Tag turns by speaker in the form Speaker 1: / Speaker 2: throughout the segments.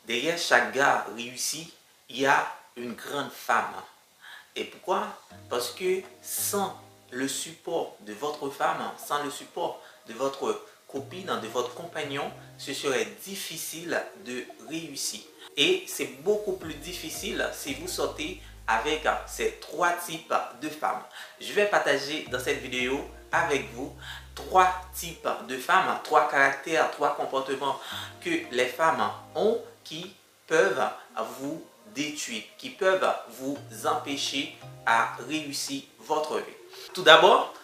Speaker 1: Derrière chaque gars réussi, il y a une grande femme. Et pourquoi? Parce que sans le support de votre femme, sans le support de votre copine, de votre compagnon, ce serait difficile de réussir. Et c'est beaucoup plus difficile si vous sortez avec ces trois types de femmes. Je vais partager dans cette vidéo avec vous trois types de femmes, trois caractères, trois comportements que les femmes ont qui peuvent vous détruire, qui peuvent vous empêcher à réussir votre vie. Tout d'abord,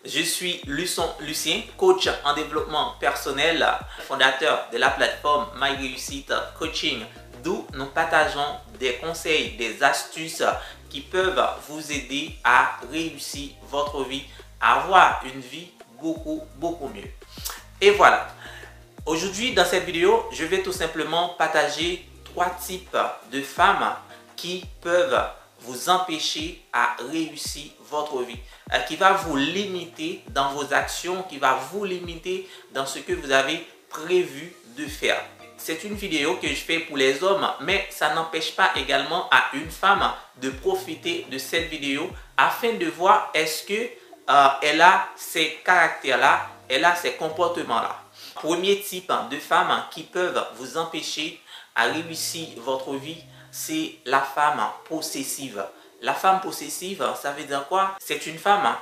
Speaker 1: je suis Lucien, coach en développement personnel, fondateur de la plateforme My Réussite Coaching, d'où nous partageons des conseils, des astuces qui peuvent vous aider à réussir votre vie, à avoir une vie beaucoup mieux. Et voilà, aujourd'hui dans cette vidéo, je vais tout simplement partager trois types de femmes qui peuvent vous empêcher à réussir votre vie, qui va vous limiter dans vos actions, qui va vous limiter dans ce que vous avez prévu de faire. C'est une vidéo que je fais pour les hommes, mais ça n'empêche pas également à une femme de profiter de cette vidéo afin de voir est-ce que elle a ces caractères-là, elle a ces comportements-là. Premier type de femmes qui peuvent vous empêcher à réussir votre vie, c'est la femme possessive. La femme possessive, ça veut dire quoi? C'est une femme,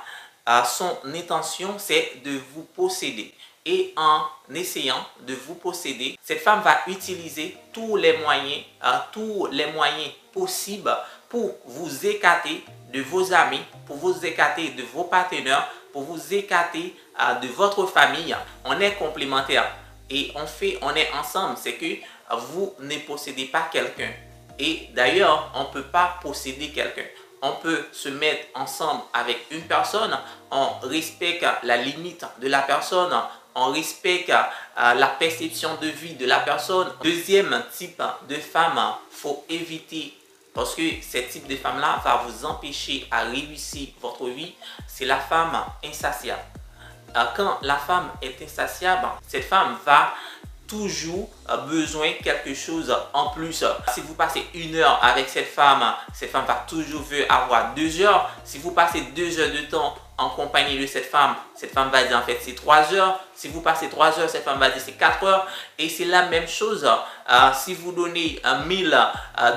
Speaker 1: son intention, c'est de vous posséder. Et en essayant de vous posséder, cette femme va utiliser tous les moyens possibles pour vous écarter de vos amis, pour vous écarter de vos partenaires, pour vous écarter de votre famille. On est complémentaires et on est ensemble. C'est que vous ne possédez pas quelqu'un. Et d'ailleurs, on ne peut pas posséder quelqu'un. On peut se mettre ensemble avec une personne, on respecte la limite de la personne, on respecte la perception de vie de la personne. Deuxième type de femme, il faut éviter, parce que ce type de femme-là va vous empêcher à réussir votre vie, c'est la femme insatiable. Quand la femme est insatiable, cette femme va toujours besoin de quelque chose en plus. Si vous passez 1 heure avec cette femme va toujours vouloir avoir 2 heures. Si vous passez 2 heures de temps en compagnie de cette femme va dire en fait c'est 3 heures. Si vous passez 3 heures, cette femme va dire c'est 4 heures. Et c'est la même chose. Si vous donnez 1000,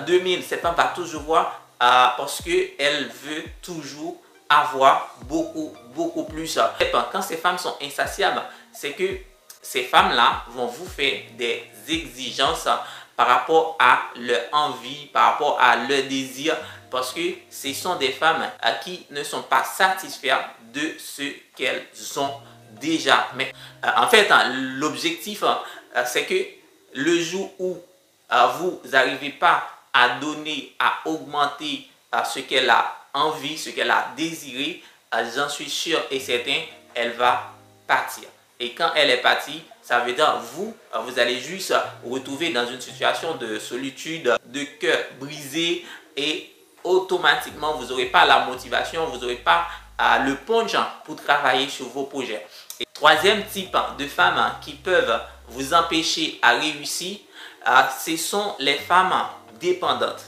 Speaker 1: 2000, cette femme va toujours voir parce qu'elle veut toujours avoir beaucoup plus. Quand ces femmes sont insatiables, c'est que ces femmes-là vont vous faire des exigences par rapport à leur envie, par rapport à leur désir, parce que ce sont des femmes qui ne sont pas satisfaites de ce qu'elles ont déjà. Mais en fait, l'objectif, c'est que le jour où vous n'arrivez pas à donner, à augmenter ce qu'elle a envie, ce qu'elle a désiré, j'en suis sûr et certain, elle va partir. Et quand elle est partie, ça veut dire vous allez juste vous retrouver dans une situation de solitude, de cœur brisé et automatiquement vous n'aurez pas la motivation, vous n'aurez pas le punch pour travailler sur vos projets. Et troisième type de femmes qui peuvent vous empêcher à réussir, ce sont les femmes dépendantes.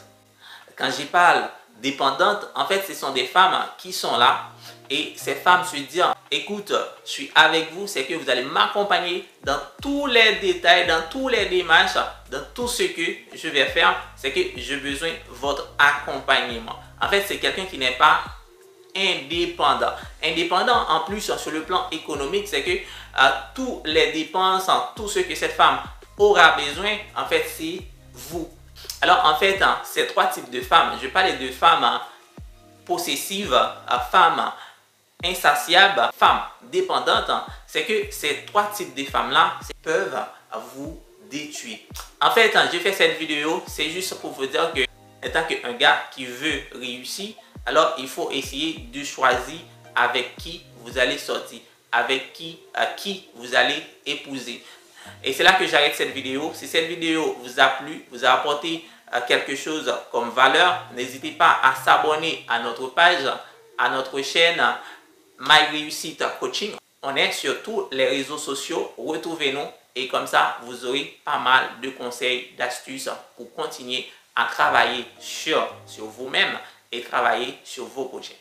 Speaker 1: Quand je parle dépendantes, en fait, ce sont des femmes qui sont là et ces femmes se disent écoute, je suis avec vous, c'est que vous allez m'accompagner dans tous les détails, dans tous les démarches, dans tout ce que je vais faire, c'est que j'ai besoin de votre accompagnement. En fait, c'est quelqu'un qui n'est pas indépendant. Indépendant en plus sur le plan économique, c'est que tous les dépenses, tout ce que cette femme aura besoin, en fait, c'est vous. Alors, en fait, ces trois types de femmes, je parlais de femmes possessives, femmes insatiables, femmes dépendantes, c'est que ces trois types de femmes-là peuvent vous détruire. En fait, j'ai fait cette vidéo, c'est juste pour vous dire que, étant qu'un gars qui veut réussir, alors il faut essayer de choisir avec qui vous allez sortir, avec qui vous allez épouser. Et c'est là que j'arrête cette vidéo. Si cette vidéo vous a plu, vous a apporté quelque chose comme valeur, n'hésitez pas à s'abonner à notre page, à notre chaîne My Réussite Coaching. On est sur tous les réseaux sociaux. Retrouvez-nous Et comme ça, vous aurez pas mal de conseils, d'astuces pour continuer à travailler sur vous-même et travailler sur vos projets.